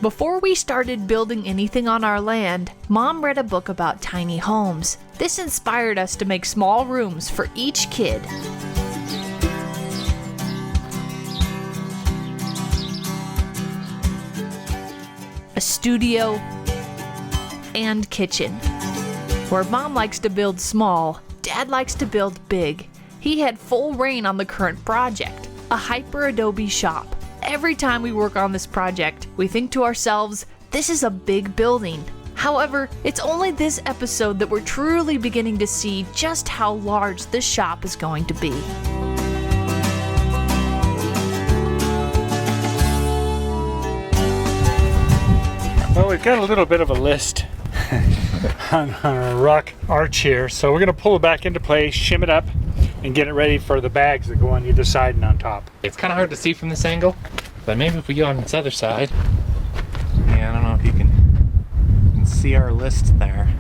Before we started building anything on our land, Mom read a book about tiny homes. This inspired us to make small rooms for each kid. A studio and kitchen. Where Mom likes to build small, Dad likes to build big. He had full reign on the current project, a Hyperadobe shop. Every time we work on this project, we think to ourselves, this is a big building. However, it's only this episode that we're truly beginning to see just how large this shop is going to be. Well, we've got a little bit of a list on our rock arch here, so we're going to pull it back into place, shim it up, and get it ready for the bags that go on either side and on top. It's kind of hard to see from this angle, but maybe if we go on this other side. Yeah, I don't know if you can see our list there.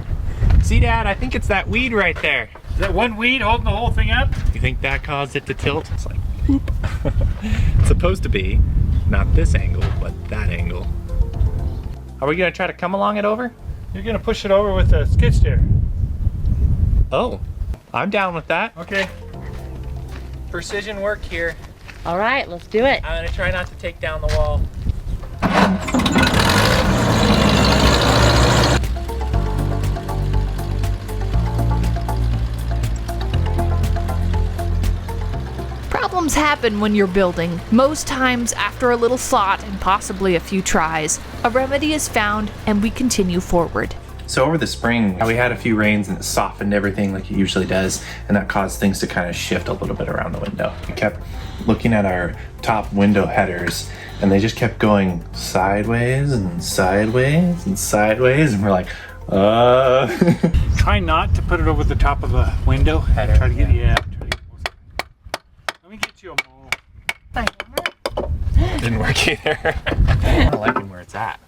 See, Dad, I think it's that weed right there. Is that one weed holding the whole thing up? You think that caused it to tilt? It's like, whoop. It's supposed to be not this angle, but that angle. Are we gonna try to come along it over? You're going to push it over with a skid steer. Oh, I'm down with that. Okay. Precision work here. All right, let's do it. I'm gonna try not to take down the wall. Problems happen when you're building. Most times, after a little thought and possibly a few tries, a remedy is found and we continue forward. So over the spring, we had a few rains and it softened everything like it usually does, and that caused things to kind of shift a little bit around the window. We kept looking at our top window headers, and they just kept going sideways and sideways and sideways, and we're like, Try not to put it over the top of the window. Header. Try to get, yeah. Let me get you a bowl. Didn't work either. I don't like it where it's at.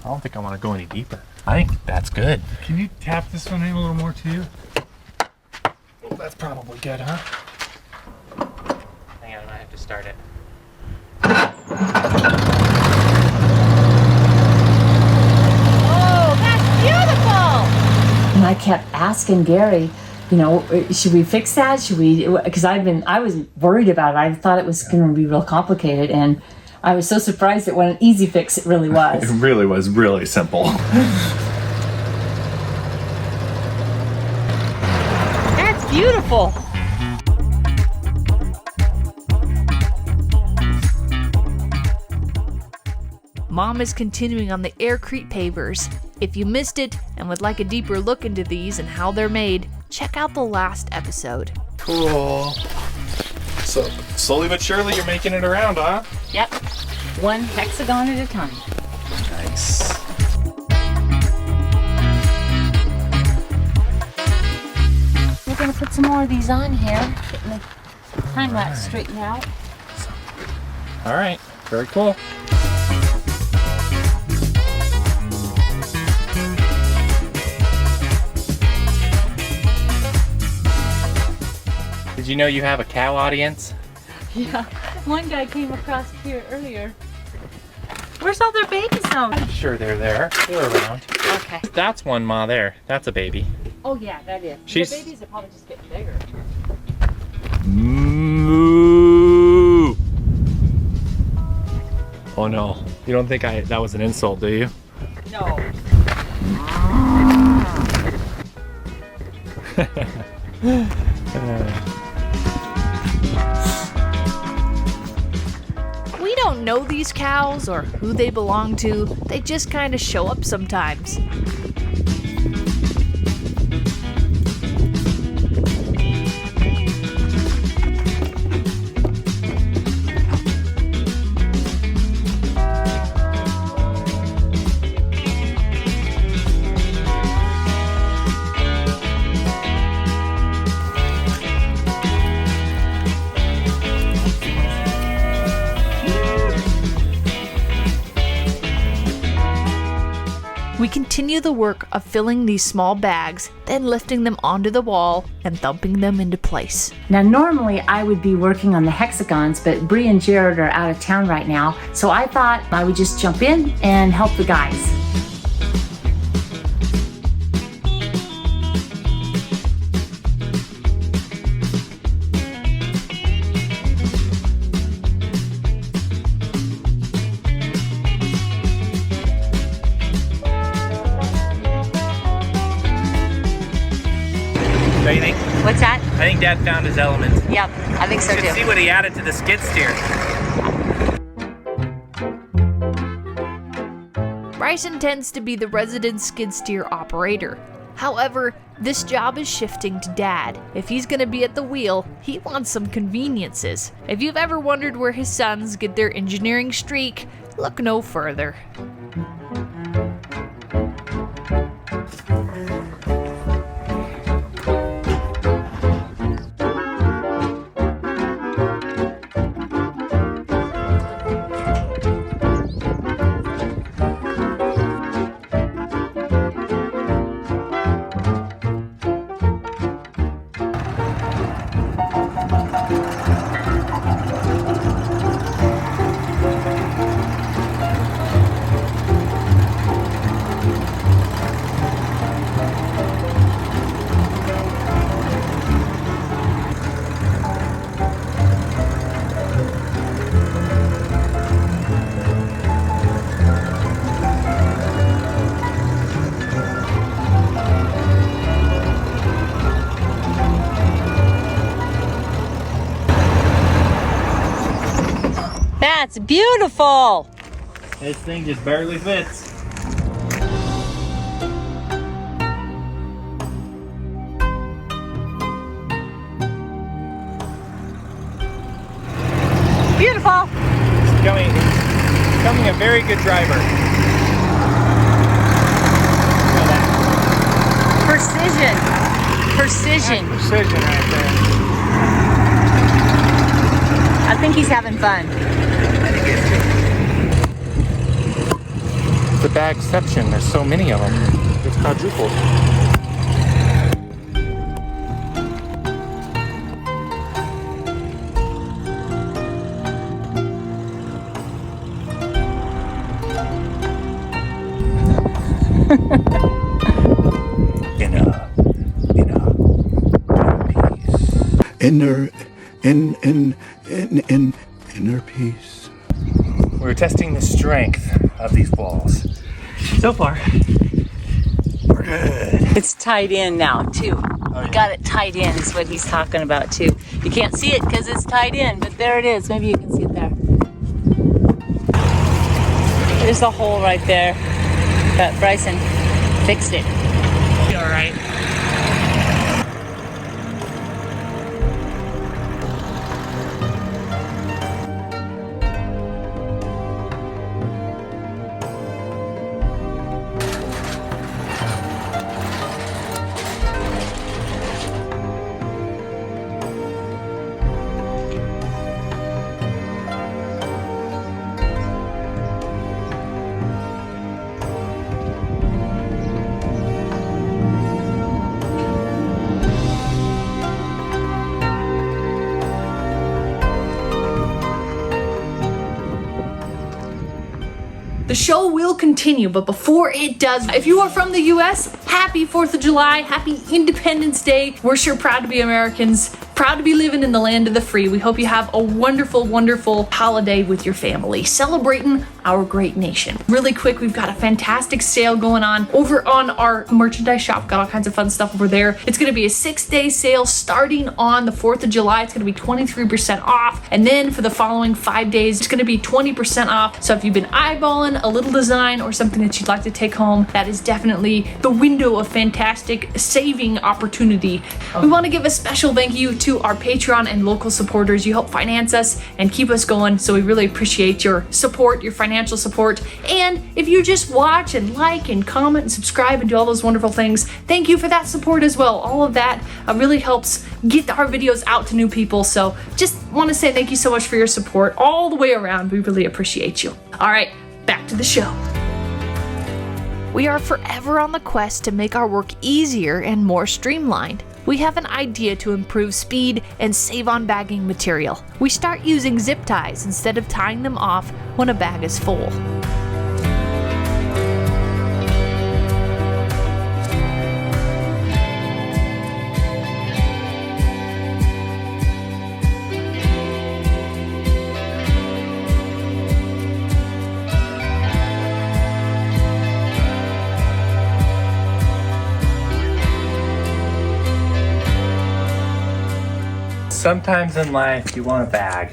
I don't think I want to go any deeper. I think that's good. Can you tap this one in a little more too? Oh, that's probably good, huh? Hang on, I have to start it. Oh, that's beautiful! And I kept asking Gary, you know, should we fix that? Should we? Because I was worried about it. I thought it was going to be real complicated, and I was so surprised at what an easy fix it really was. it really was really simple. That's beautiful. Mom is continuing on the aircrete pavers. If you missed it and would like a deeper look into these and how they're made, check out the last episode. Cool. So, slowly but surely you're making it around, huh? Yep. One hexagon at a time. Nice. We're going to put some more of these on here. Getting the time lapse straightened out. All right, very cool. Did you know you have a cow audience? Yeah, one guy came across here earlier. Where's all their babies now? I'm sure they're there. They're around. Okay. That's one ma there. That's a baby. Oh yeah, that is. She's- The babies are probably just getting bigger. Moo. Oh no. You don't think that was an insult, do you? No. We don't know these cows or who they belong to, they just kind of show up sometimes. We continue the work of filling these small bags, then lifting them onto the wall and thumping them into place. Now, normally I would be working on the hexagons, but Bree and Jared are out of town right now, so I thought I would just jump in and help the guys. What do you think? What's that? I think Dad found his element. Yep, I think so You can see what he added to the skid steer. Bryson tends to be the resident skid steer operator. However, this job is shifting to Dad. If he's gonna be at the wheel, he wants some conveniences. If you've ever wondered where his sons get their engineering streak, look no further. That's beautiful! This thing just barely fits. Beautiful! He's becoming a very good driver. Look at that. Precision. Precision. Precision right there. I think he's having fun. The bagception, there's so many of them. It's quadrupled. Inner peace. We're testing the strength of these walls. So far, we're good. It's tied in now, too. We got it tied in is what he's talking about, too. You can't see it because it's tied in, but there it is. Maybe you can see it there. There's a hole right there. But Bryson fixed it. You all right? The show will continue, but before it does, if you are from the US, happy 4th of July, happy Independence Day. We're sure proud to be Americans, proud to be living in the land of the free. We hope you have a wonderful, wonderful holiday with your family, celebrating our great nation. Really quick, we've got a fantastic sale going on over on our merchandise shop. Got all kinds of fun stuff over there. It's gonna be a 6-day sale starting on the 4th of July. It's gonna be 23% off. And then for the following 5 days, it's gonna be 20% off. So if you've been eyeballing a little design or something that you'd like to take home, that is definitely the window of fantastic saving opportunity. We wanna give a special thank you to our Patreon and local supporters. You help finance us and keep us going. So we really appreciate your support, your financial support. And if you just watch and like and comment and subscribe and do all those wonderful things, thank you for that support as well. All of that really helps get our videos out to new people. So just want to say thank you so much for your support all the way around. We really appreciate you. All right, back to the show. We are forever on the quest to make our work easier and more streamlined. We have an idea to improve speed and save on bagging material. We start using zip ties instead of tying them off when a bag is full. Sometimes in life you want a bag.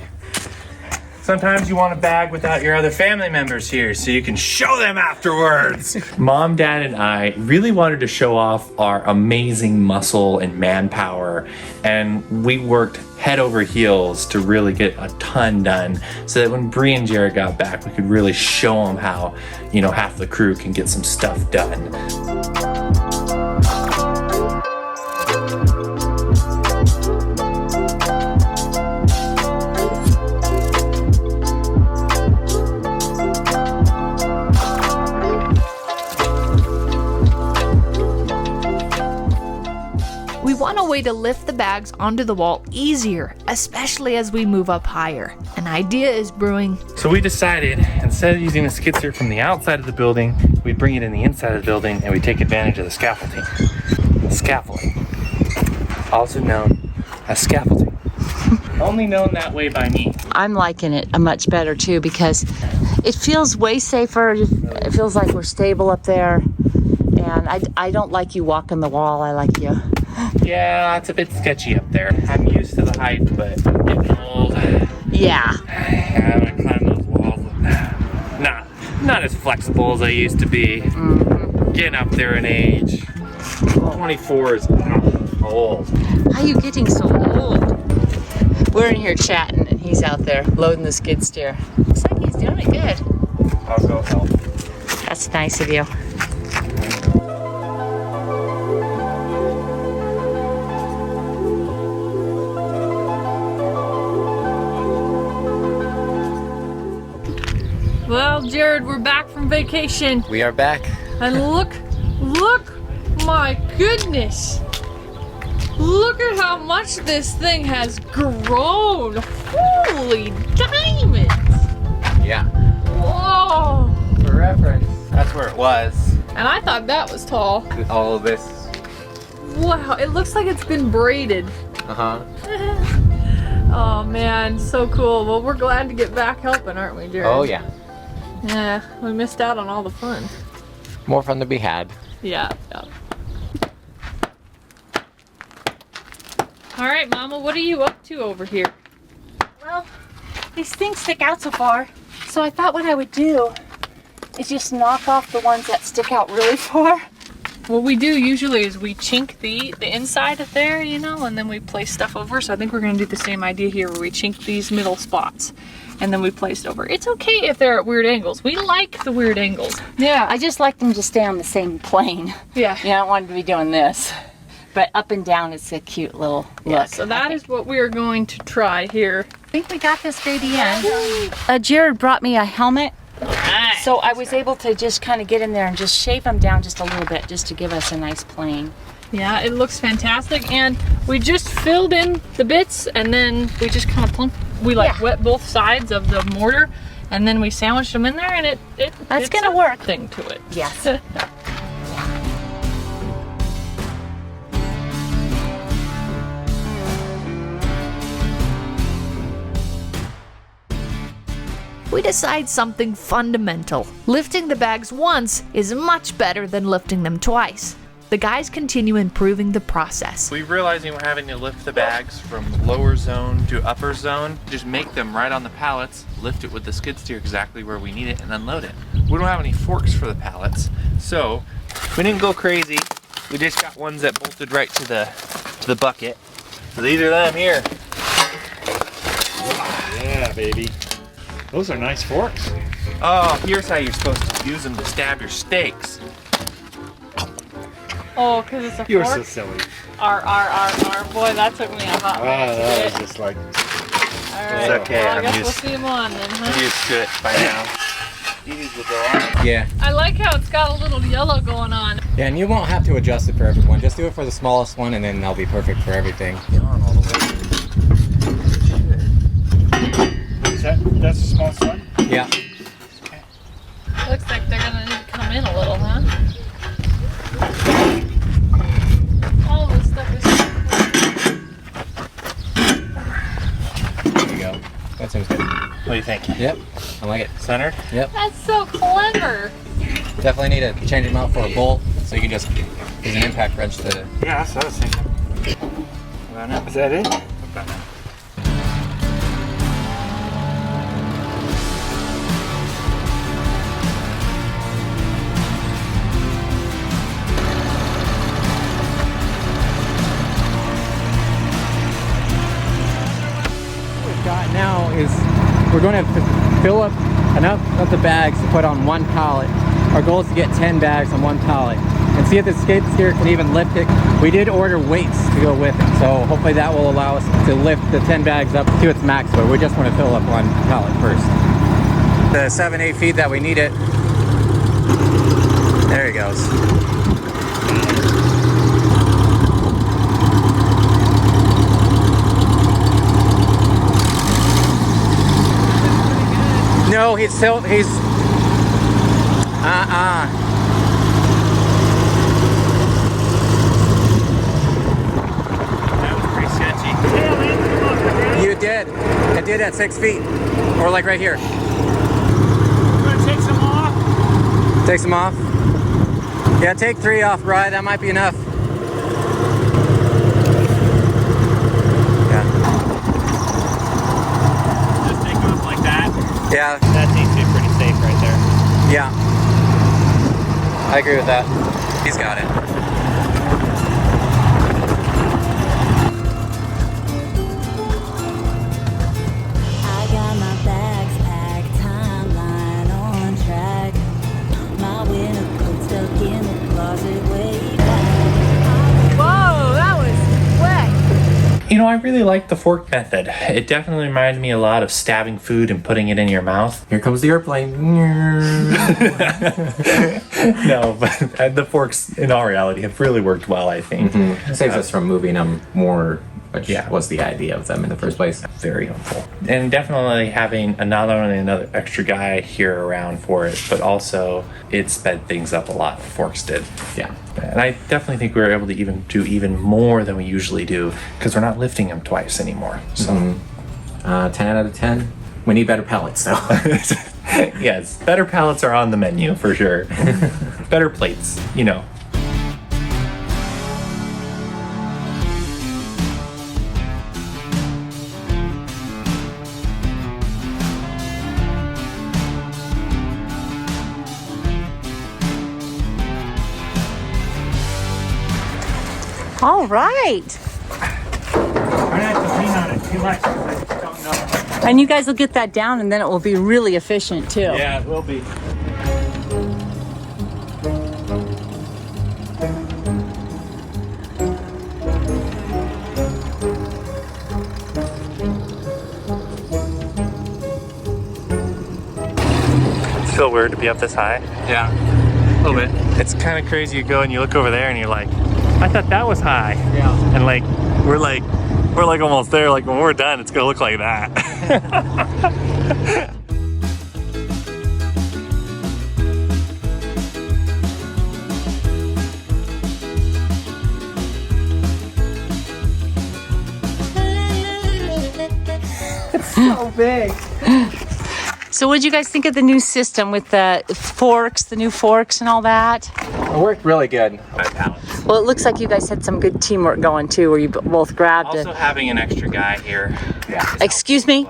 Sometimes you want a bag without your other family members here so you can show them afterwards. Mom, Dad, and I really wanted to show off our amazing muscle and manpower, and we worked head over heels to really get a ton done so that when Bree and Jared got back, we could really show them how, you know, half the crew can get some stuff done. We want a way to lift the bags onto the wall easier, especially as we move up higher. An idea is brewing. So we decided, instead of using the skid steer from the outside of the building, we bring it in the inside of the building and we take advantage of the scaffolding. Scaffolding, also known as scaffolding. Only known that way by me. I'm liking it much better too because it feels way safer. It feels like we're stable up there. And I don't like you walking the wall. I like you. Yeah, it's a bit sketchy up there. I'm used to the height, but I'm getting old. Yeah. I'm gonna climb those walls. Not as flexible as I used to be. Mm-hmm. Getting up there in age. 24 is old. How are you getting so old? We're in here chatting and he's out there loading the skid steer. Looks like he's doing it good. I'll go help. That's nice of you. Well, Jared, we're back from vacation. We are back. And look, my goodness. Look at how much this thing has grown. Holy diamonds. Yeah. Whoa. For reference, that's where it was. And I thought that was tall. All of this. Wow, it looks like it's been braided. Uh-huh. Oh man, so cool. Well, we're glad to get back helping, aren't we, Jared? Oh, yeah. Yeah, we missed out on all the fun. More fun to be had. Yeah. All right, Mama, what are you up to over here? Well, these things stick out so far. So I thought what I would do is just knock off the ones that stick out really far. What we do usually is we chink the inside of there, you know, and then we place stuff over. So I think we're gonna do the same idea here where we chink these middle spots and then we place it over. It's okay if they're at weird angles. We like the weird angles. Yeah. I just like them to stay on the same plane. Yeah. You know, I don't want to be doing this. But up and down, it's a cute little look. Yeah, so that is what we are going to try here. I think we got this baby in. Jared brought me a helmet. Nice. So I was able to just kind of get in there and just shave them down just a little bit just to give us a nice plane. Yeah, it looks fantastic. And we just filled in the bits and then we just kind of wet both sides of the mortar and then we sandwiched them in there and That's gonna work. Thing to it. Yes. We decide something fundamental. Lifting the bags once is much better than lifting them twice. The guys continue improving the process. We realizing we're having to lift the bags from lower zone to upper zone. Just make them right on the pallets, lift it with the skid steer exactly where we need it, and unload it. We don't have any forks for the pallets, so we didn't go crazy. We just got ones that bolted right to the bucket. So these are them here. Yeah, baby. Those are nice forks. Oh, here's how you're supposed to use them to stab your steaks. Oh, because it's a You're fork? so silly. Boy, that took me a hot minute to That get. was just like... All right. It's okay, Well, I I'm guess used- we'll see him on then, huh? I'm used to it by now. These will go on. Yeah. I like how it's got a little yellow going on. Yeah, and you won't have to adjust it for everyone. Just do it for the smallest one, and then they'll be perfect for everything. On all the way. That's the smallest one? Yeah. Looks like they're gonna need to come in a little, huh? All this stuff is. There you go. That seems good. What do you think? Yep. I like it. Centered? Yep. That's so clever. Definitely need to change them out for a bolt, so you can just use an impact wrench to. Yeah, that's what I was thinking. Is that it? Got now is we're going to fill up enough of the bags to put on one pallet. Our goal is to get 10 bags on one pallet and see if the skid steer can even lift it. We did order weights to go with it, so hopefully that will allow us to lift the 10 bags up to its max, but we just want to fill up one pallet first. The 7-8 feet that we need it. There he goes. No, he's still, he's, That was pretty sketchy. You did. I did at 6 feet. Or like right here. I'm gonna take some off. Take some off. Yeah, take 3 off, Bri. That might be enough. Yeah. Just take off like that. Yeah. That seems to be pretty safe right there. Yeah. I agree with that. He's got it. I got my bags packed, timeline on track. My winter coat stuck in the closet way back. Whoa, that was quick. You know, I really like the fork method. It definitely reminds me a lot of stabbing food and putting it in your mouth. Here comes the airplane. No, but the forks, in all reality, have really worked well, I think. Saves us from moving them more, which Yeah. was the idea of them in the first place. Very helpful. And definitely having not only another extra guy here around for it, but also it sped things up a lot. Forks did. Yeah. And I definitely think we were able to even do even more than we usually do because we're not lifting them twice anymore. So 10 out of 10. We need better pallets, though. yes, better pallets are on the menu for sure. Better plates, you know. All right. I have to lean on it too much because I just don't know. And you guys will get that down and then it will be really efficient too. Yeah, it will be. It's so weird to be up this high. Yeah. A little bit. It's kind of crazy. You go and you look over there and you're like, I thought that was high. Yeah. And like we're like almost there. Like when we're done, it's gonna look like that. So big. So what did you guys think of the new system with the forks, the new forks and all that? It worked really good. Well, it looks like you guys had some good teamwork going too, where you both grabbed it. Also having an extra guy here. Yeah. Excuse me?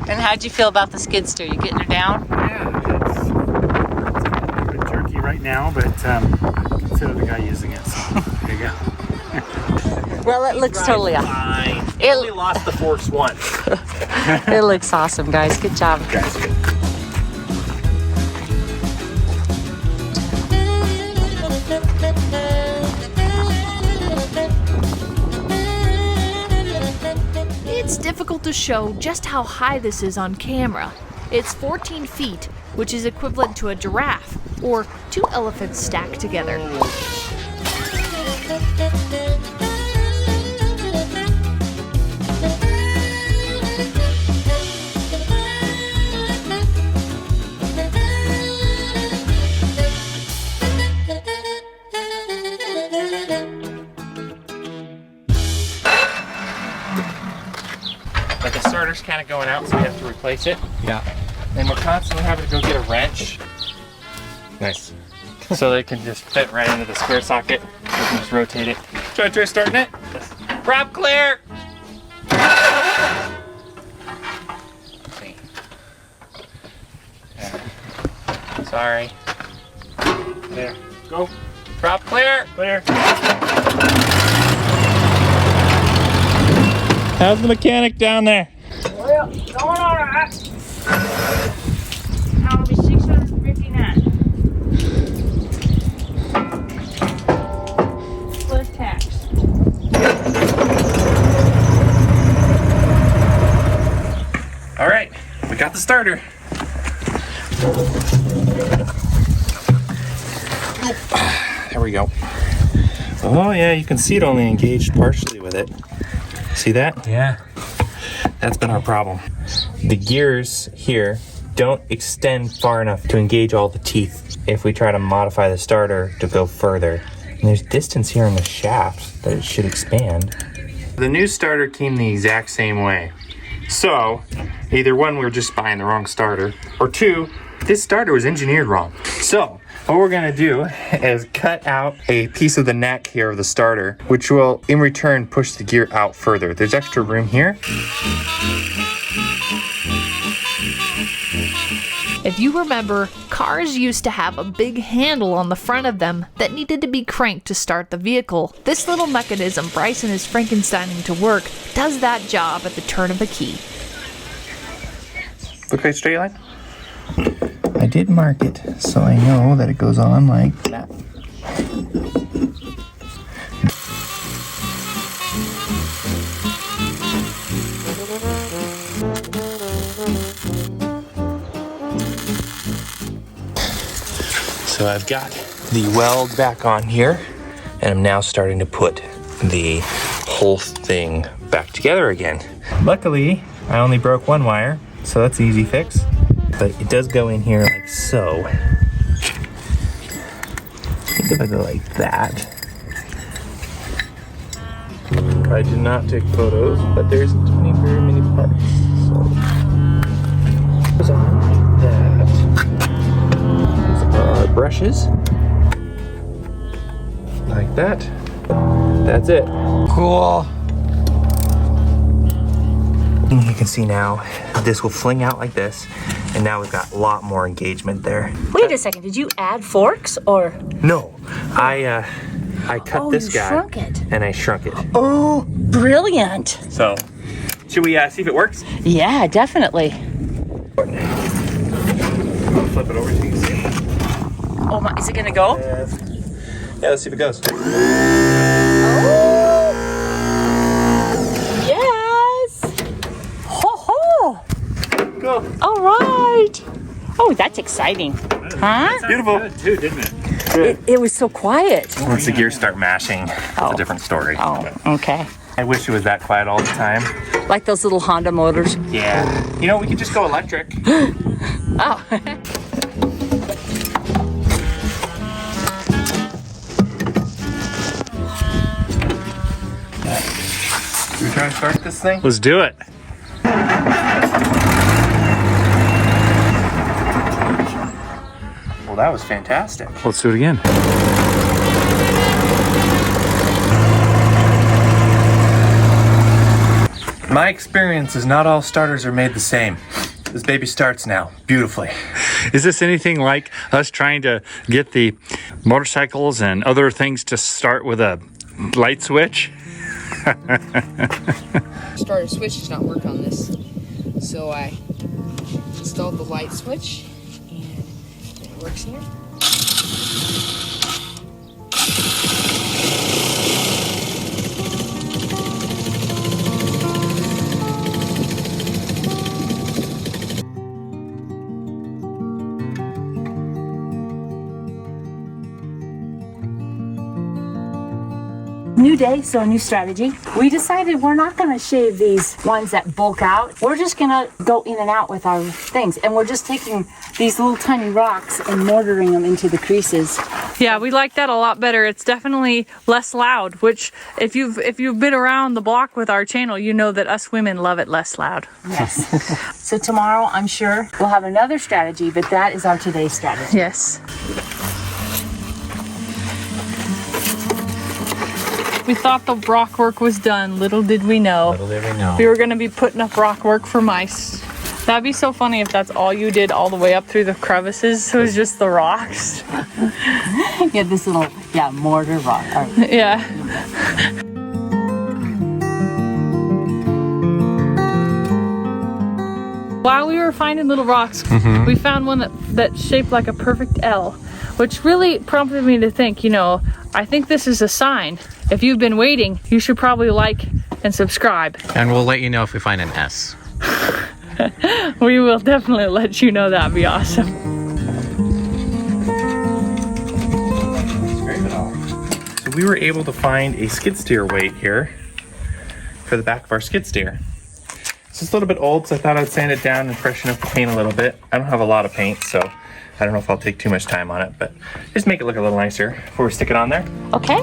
And how'd you feel about the skid steer? You getting her down? Yeah, it's a bit jerky right now, but consider the guy using it. So there you go. Well, it looks totally awesome. Fine. It only lost the forks once. It looks awesome, guys. Good job. Guys, good. It's difficult to show just how high this is on camera. It's 14 feet, which is equivalent to a giraffe, or 2 elephants stacked together. But the starter's kind of going out, so we have to replace it. Yeah. And we're constantly having to go get a wrench. Nice. So they can just fit right into the square socket. We can just rotate it. Should I try starting it? Prop clear! See. Yeah. Sorry. There. Go. Prop clear! Clear. How's the mechanic down there? Well, going all right. That'll be 659. Plus tax. All right, we got the starter. There we go. Oh yeah, you can see it only engaged partially with it. See that? Yeah. That's been our problem. The gears here don't extend far enough to engage all the teeth if we try to modify the starter to go further. And there's distance here in the shaft that it should expand. The new starter came the exact same way. So, either one, we were just buying the wrong starter, or two, this starter was engineered wrong. So, what we're gonna do is cut out a piece of the neck here of the starter, which will in return push the gear out further. There's extra room here. If you remember, cars used to have a big handle on the front of them that needed to be cranked to start the vehicle. This little mechanism Bryson is Frankensteining to work does that job at the turn of a key. Look right straight line. I did mark it, so I know that it goes on like that. So I've got the weld back on here, and I'm now starting to put the whole thing back together again. Luckily, I only broke one wire, so that's an easy fix. But it does go in here like so. Think of it like that. I did not take photos, but there's very many parts. So it goes on like that. These are our brushes. Like that. That's it. Cool. And you can see now, this will fling out like this, and now we've got a lot more engagement there. Wait a second, did you add forks or? No, I cut this guy. Shrunk it. And I shrunk it. Oh, brilliant. So, should we see if it works? Yeah, definitely. I'll flip it over so you can see. Oh my, is it gonna go? Yeah, let's see if it goes. Go. All right. Oh, that's exciting. Huh? Beautiful. Good too, didn't it? It was so quiet. Once the gears start mashing, it's a different story. Oh, okay. I wish it was that quiet all the time. Like those little Honda motors. Yeah. You know, we could just go electric. Oh. Should we try to start this thing? Let's do it. Well, that was fantastic. Let's do it again. My experience is not all starters are made the same. This baby starts now, beautifully. Is this anything like us trying to get the motorcycles and other things to start with a light switch? Starter switch does not work on this, so I installed the light switch, and it works here. day, so a new strategy. We decided we're not going to shave these ones that bulk out. We're just going to go in and out with our things. And we're just taking these little tiny rocks and mortaring them into the creases. Yeah, we like that a lot better. It's definitely less loud, which if you've been around the block with our channel, you know that us women love it less loud. Yes. So tomorrow, I'm sure we'll have another strategy, but that is our today's strategy. Yes. We thought the rock work was done. Little did we know. Little did we know. We were going to be putting up rock work for mice. That'd be so funny if that's all you did all the way up through the crevices. It was just the rocks. Yeah, this little, mortar rock. Yeah. While we were finding little rocks, we found one that's shaped like a perfect L, which really prompted me to think, I think this is a sign. If you've been waiting, you should probably like and subscribe. And we'll let you know if we find an S. We will definitely let you know. That'd be awesome. So we were able to find a skid steer weight here for the back of our skid steer. It's just a little bit old, so I thought I'd sand it down and freshen up the paint a little bit. I don't have a lot of paint, so I don't know if I'll take too much time on it, but just make it look a little nicer before we stick it on there. Okay.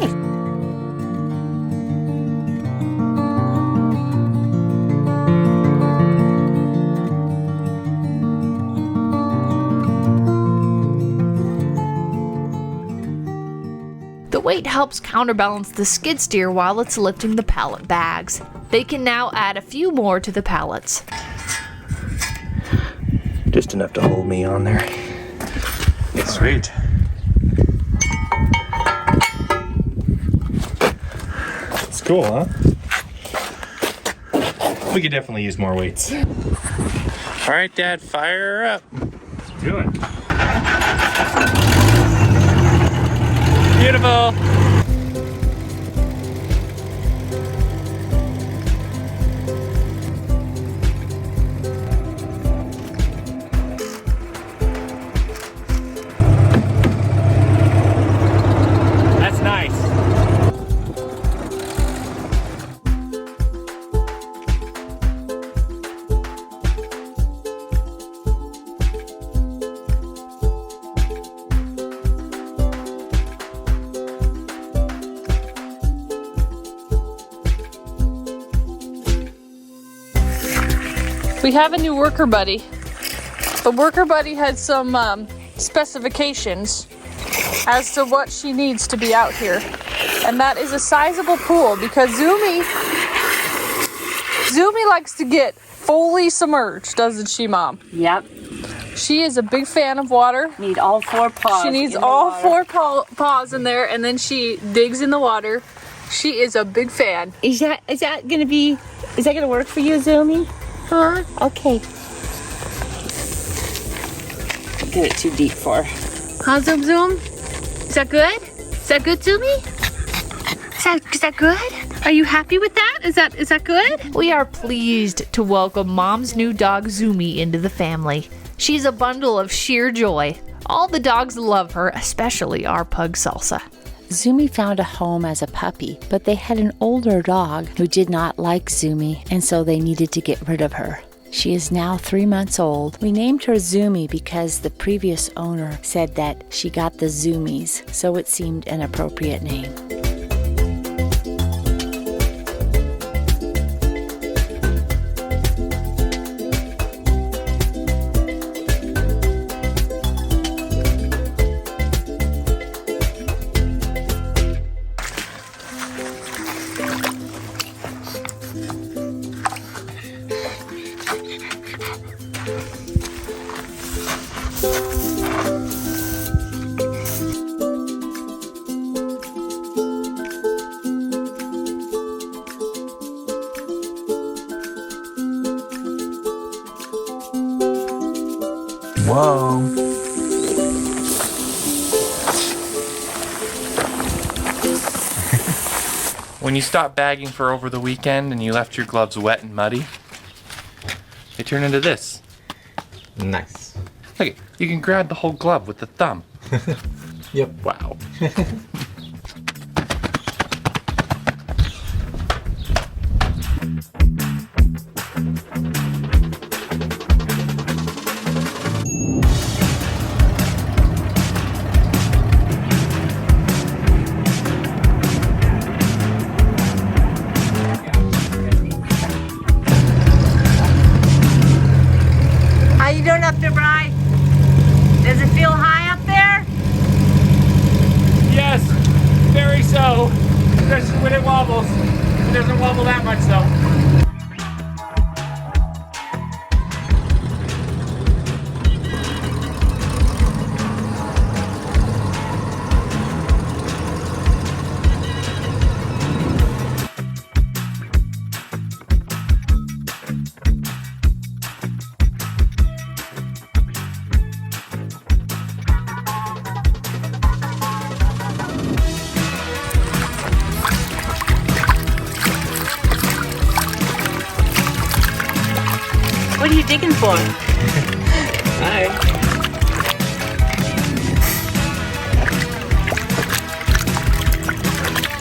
The weight helps counterbalance the skid steer while it's lifting the pallet bags. They can now add a few more to the pallets. Just enough to hold me on there. Sweet. It's cool, huh? We could definitely use more weights. All right, Dad, fire her up. Let's do it. Beautiful. That's nice. We have a new worker buddy. The worker buddy had some specifications as to what she needs to be out here. And that is a sizable pool because Zumi likes to get fully submerged, doesn't she, Mom? Yep. She is a big fan of water. Need all 4 paws. She needs all 4 paws in there, and then she digs in the water. She is a big fan. Is that gonna work for you, Zumi? Huh? Okay. Get it too deep for her. Huh, Zoom Zoom? Is that good? Is that good, Zumi? Is that good? Are you happy with that? Is that good? We are pleased to welcome Mom's new dog Zumi into the family. She's a bundle of sheer joy. All the dogs love her, especially our pug Salsa. Zumi found a home as a puppy, but they had an older dog who did not like Zumi, and so they needed to get rid of her. She is now 3 months old. We named her Zumi because the previous owner said that she got the Zoomies, so it seemed an appropriate name. Whoa. When you stop bagging for over the weekend and you left your gloves wet and muddy, they turn into this. Nice. Look, you can grab the whole glove with the thumb. Yep. Wow. much though. What are you digging for? Hi.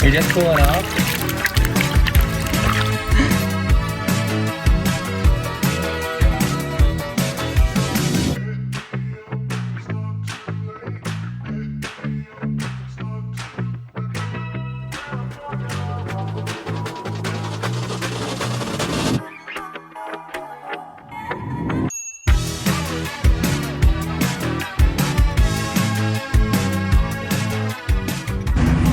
You're just cooling off?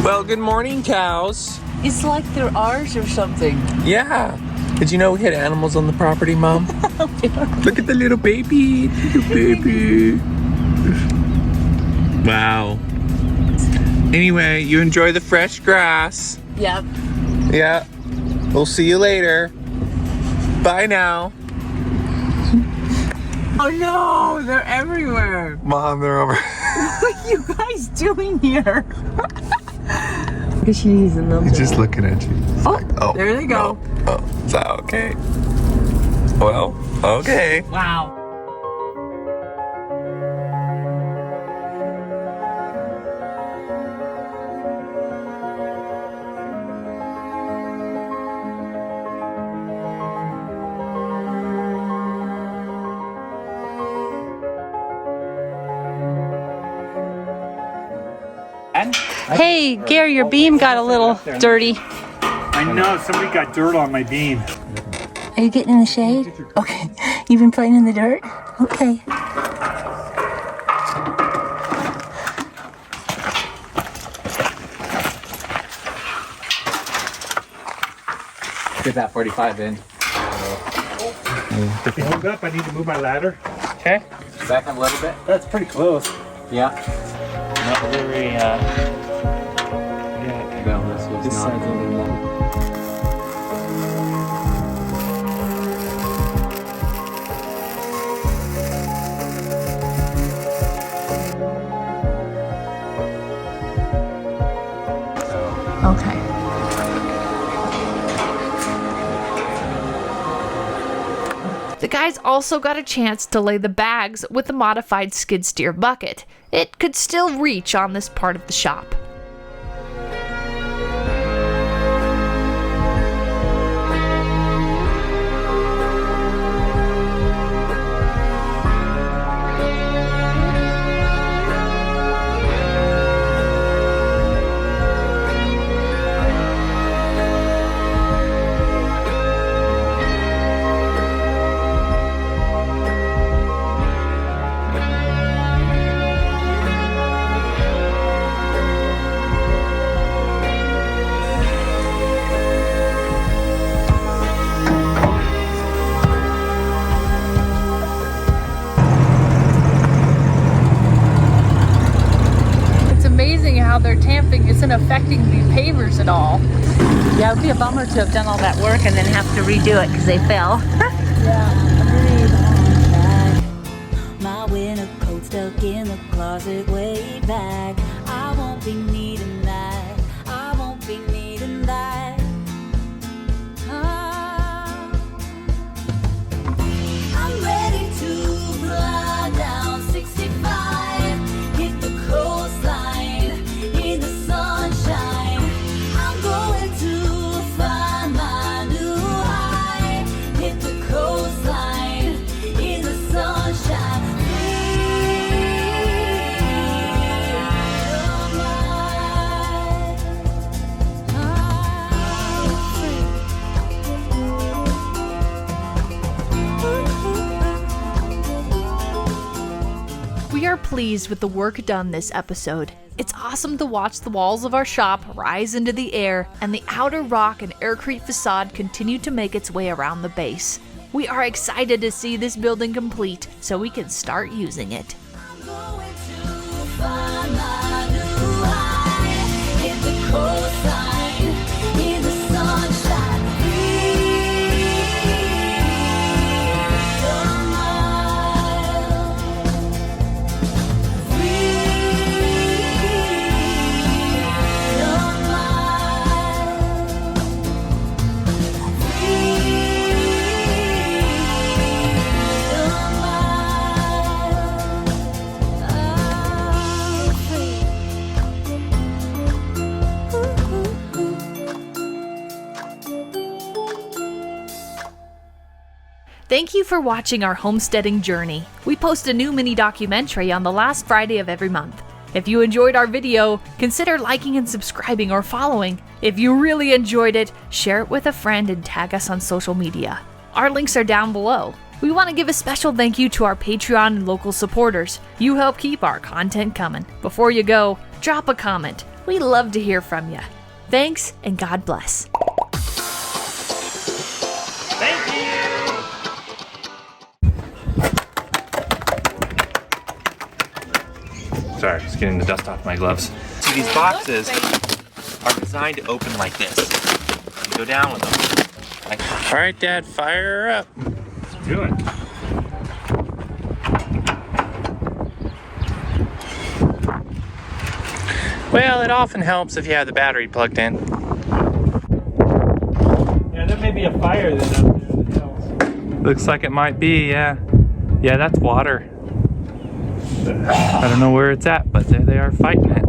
Well, good morning, cows. It's like they're ours or something. Yeah. Did you know we had animals on the property, Mom? Look at the little baby. Little baby. Wow. Anyway, you enjoy the fresh grass. Yep. Yeah. We'll see you later. Bye now. Oh no, they're everywhere. Mom, they're over. What are you guys doing here? She's using them. He's just looking at you. He's like, oh, there they go. No. Oh, is that okay? Well, okay. Wow. Hey, Gary, your beam got a little dirty. I know, somebody got dirt on my beam. Are you getting in the shade? Okay. You've been playing in the dirt? Okay. Get that 45 in. Hold up, I need to move my ladder. Okay. Back a little bit. That's pretty close. Yeah. Not very, No, this was not. side's a little long. Okay. The guys also got a chance to lay the bags with the modified skid steer bucket. It could still reach on this part of the shop. How their tamping isn't affecting the pavers at all. Yeah, it would be a bummer to have done all that work and then have to redo it because they fell. My winter coat stuck in the closet way back. I won't be needing that. I won't be needing that. I'm ready to fly down 65, hit the coastline in the sunshine. I'm going to find my new high, hit the coastline in the sunshine. We are pleased with the work done this episode. It's awesome to watch the walls of our shop rise into the air and the outer rock and aircrete facade continue to make its way around the base. We are excited to see this building complete so we can start using it. Thank you for watching our homesteading journey. We post a new mini documentary on the last Friday of every month. If you enjoyed our video, consider liking and subscribing or following. If you really enjoyed it, share it with a friend and tag us on social media. Our links are down below. We want to give a special thank you to our Patreon and local supporters. You help keep our content coming. Before you go, drop a comment. We love to hear from you. Thanks and God bless. Sorry, just getting the dust off my gloves. See, these boxes are designed to open like this. You go down with them. All right, Dad, fire her up. Let's do it. Well, it often helps if you have the battery plugged in. Yeah, there may be a fire then up there in the hills. Looks like it might be, yeah. Yeah, that's water. I don't know where it's at, but there they are fighting it.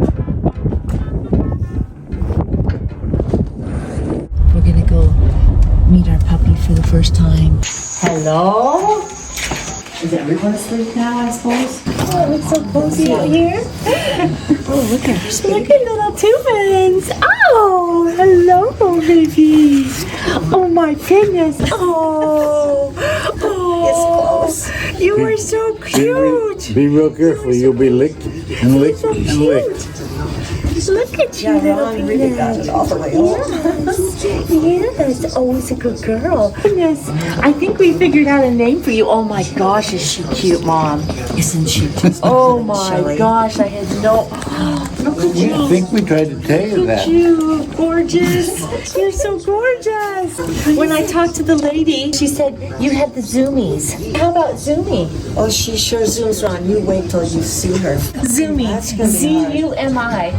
We're gonna go meet our puppy for the first time. Hello? Is everyone asleep now, I suppose? Oh, it's so cozy out here. Oh, look at her. Look at little twins. Oh, hello, baby. Oh my goodness. Oh, oh, you are so cute. Be real careful, you'll be licked and licked and licked. Look at you, little really got it all the way home. Yes, oh, it's a good girl. Goodness, I think we figured out a name for you. Oh my gosh, is she cute, Mom? Isn't she just oh my gosh, I had no... Look at you. I think we tried to tell you that. You gorgeous. You're so gorgeous. When I talked to the lady, she said you had the zoomies. How about Zoomy? Oh, she sure zooms on. You wait till you see her. Zoomy. Z-U-M-I.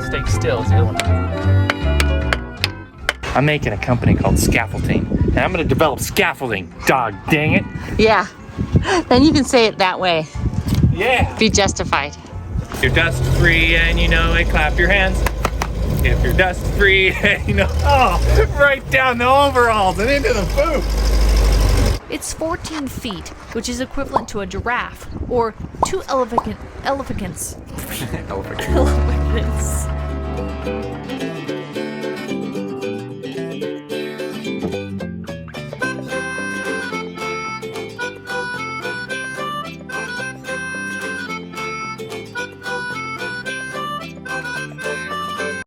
Stay still is the other one. I'm making a company called Scaffolding, and I'm gonna develop scaffolding. Dog dang it. Yeah. Then you can say it that way. Yeah. Be justified. If you're dust free and you know it, clap your hands. If you're dust free and you know, oh, right down the overalls and into the boot. It's 14 feet, which is equivalent to a giraffe, or 2 elephants.